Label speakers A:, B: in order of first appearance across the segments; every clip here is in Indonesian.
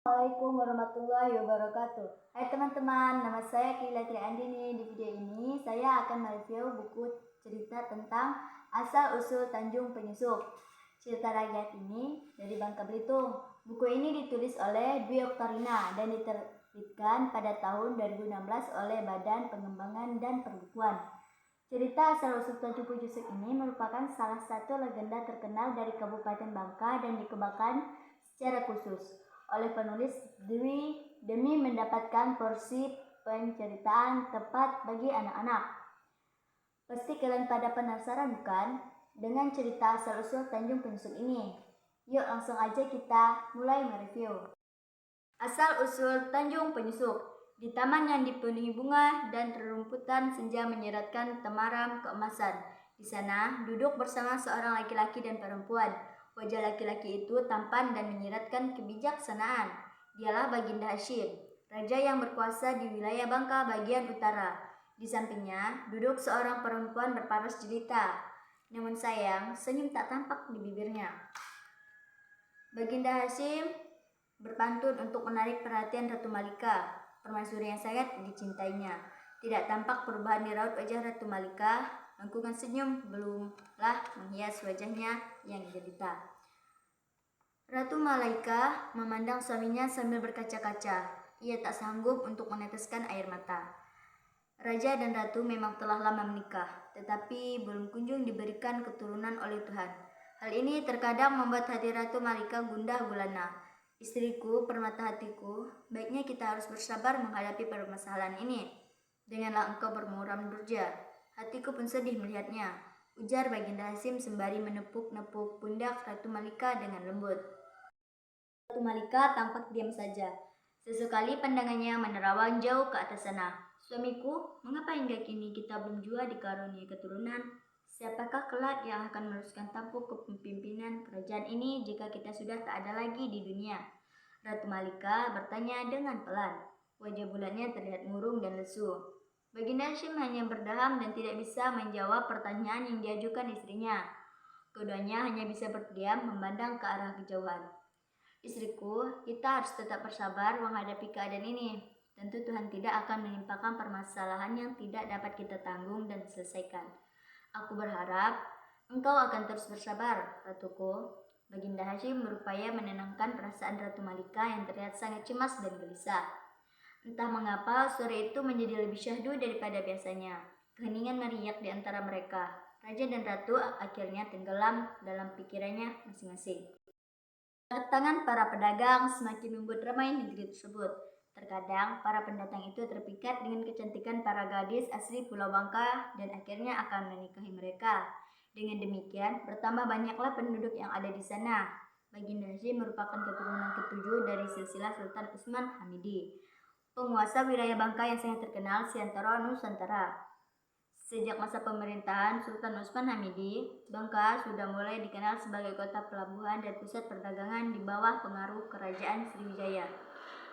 A: Assalamualaikum warahmatullahi wabarakatuh. Hai teman-teman, nama saya Kila Triandini. Di video ini saya akan mereview buku cerita tentang asal-usul Tanjung Penyusup. Cerita rakyat ini dari Bangka Belitung. Buku ini ditulis oleh Dwi Oktarina dan diterbitkan pada tahun 2016 oleh Badan Pengembangan dan Perbukuan. Cerita asal-usul Tanjung Penyusup ini merupakan salah satu legenda terkenal dari Kabupaten Bangka dan dikembangkan secara khusus oleh penulis Dwi demi mendapatkan porsi penceritaan tepat bagi anak-anak. Pasti kalian pada penasaran bukan dengan cerita asal-usul Tanjung Penyusup ini? Yuk langsung aja kita mulai mereview. Asal-usul Tanjung Penyusup. Di taman yang dipenuhi bunga dan rerumputan, senja menyeratkan temaram keemasan. Di sana duduk bersama seorang laki-laki dan perempuan. Wajah laki-laki itu tampan dan menyiratkan kebijaksanaan. Dialah Baginda Hasyim, raja yang berkuasa di wilayah Bangka bagian utara. Di sampingnya duduk seorang perempuan berparas jelita. Namun sayang, senyum tak tampak di bibirnya. Baginda Hasyim berpantun untuk menarik perhatian Ratu Malika, permaisuri yang sangat dicintainya. Tidak tampak perubahan di raut wajah Ratu Malika. Lengkungan senyum belumlah menghias wajahnya yang jelita. Ratu Malika memandang suaminya sambil berkaca-kaca. Ia tak sanggup untuk meneteskan air mata. Raja dan Ratu memang telah lama menikah, tetapi belum kunjung diberikan keturunan oleh Tuhan. Hal ini terkadang membuat hati Ratu Malika gundah gulana. Istriku, permata hatiku, baiknya kita harus bersabar menghadapi permasalahan ini. Denganlah engkau bermuram durja. Hatiku pun sedih melihatnya, ujar Baginda Hasyim sembari menepuk-nepuk pundak Ratu Malika dengan lembut. Ratu Malika tampak diam saja. Sesekali pandangannya menerawang jauh ke atas sana. Suamiku, mengapa hingga kini kita belum jua dikaruniai keturunan? Siapakah kelak yang akan meneruskan tampuk kepemimpinan kerajaan ini jika kita sudah tak ada lagi di dunia? Ratu Malika bertanya dengan pelan. Wajah bulatnya terlihat murung dan lesu. Baginda Hasyim hanya berdaham dan tidak bisa menjawab pertanyaan yang diajukan istrinya. Keduanya hanya bisa berdiam memandang ke arah kejauhan. Istriku, kita harus tetap bersabar menghadapi keadaan ini. Tentu Tuhan tidak akan menimpakan permasalahan yang tidak dapat kita tanggung dan selesaikan. Aku berharap engkau akan terus bersabar, Ratuku. Baginda Hasyim berupaya menenangkan perasaan Ratu Malika yang terlihat sangat cemas dan gelisah. Entah mengapa sore itu menjadi lebih syahdu daripada biasanya. Keheningan meriak di antara mereka. Raja dan Ratu akhirnya tenggelam dalam pikirannya masing-masing. Kedatangan para pedagang semakin membuat ramai negeri tersebut. Terkadang para pendatang itu terpikat dengan kecantikan para gadis asli Pulau Bangka dan akhirnya akan menikahi mereka. Dengan demikian, bertambah banyaklah penduduk yang ada di sana. Baginda Hasyim merupakan keturunan ketujuh dari silsilah Sultan Utsman Hamidi, penguasa wilayah Bangka yang sangat terkenal seantero Nusantara. Sejak masa pemerintahan Sultan Utsman Hamidi, Bangka sudah mulai dikenal sebagai kota pelabuhan dan pusat perdagangan di bawah pengaruh kerajaan Sriwijaya.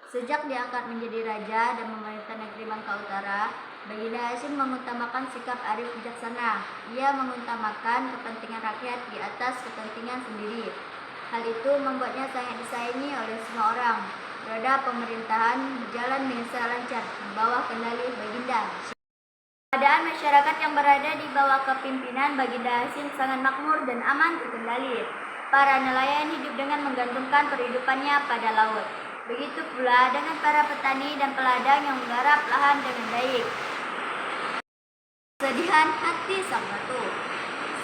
A: Sejak diangkat menjadi raja dan memerintah negeri Bangka Utara, Baginda Hasyim mengutamakan sikap arif bijaksana. Ia mengutamakan kepentingan rakyat di atas kepentingan sendiri. Hal itu membuatnya sangat disayangi oleh semua orang. Roda pemerintahan berjalan dengan sangat lancar di bawah kendali Baginda. Keadaan masyarakat yang berada di bawah kepimpinan Baginda Hasyim sangat makmur dan aman terkendali. Para nelayan hidup dengan menggantungkan kehidupannya pada laut. Begitu pula dengan para petani dan peladang yang menggarap lahan dengan baik. Kesedihan hati sang ratu.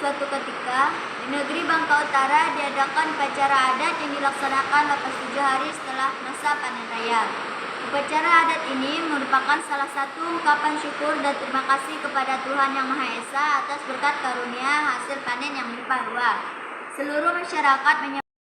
A: Suatu ketika, di negeri Bangka Utara diadakan upacara adat yang dilaksanakan lepas 7 hari setelah masa panen raya. Upacara adat ini merupakan salah satu ungkapan syukur dan terima kasih kepada Tuhan Yang Maha Esa atas berkat karunia hasil panen yang melimpah ruah. Seluruh masyarakat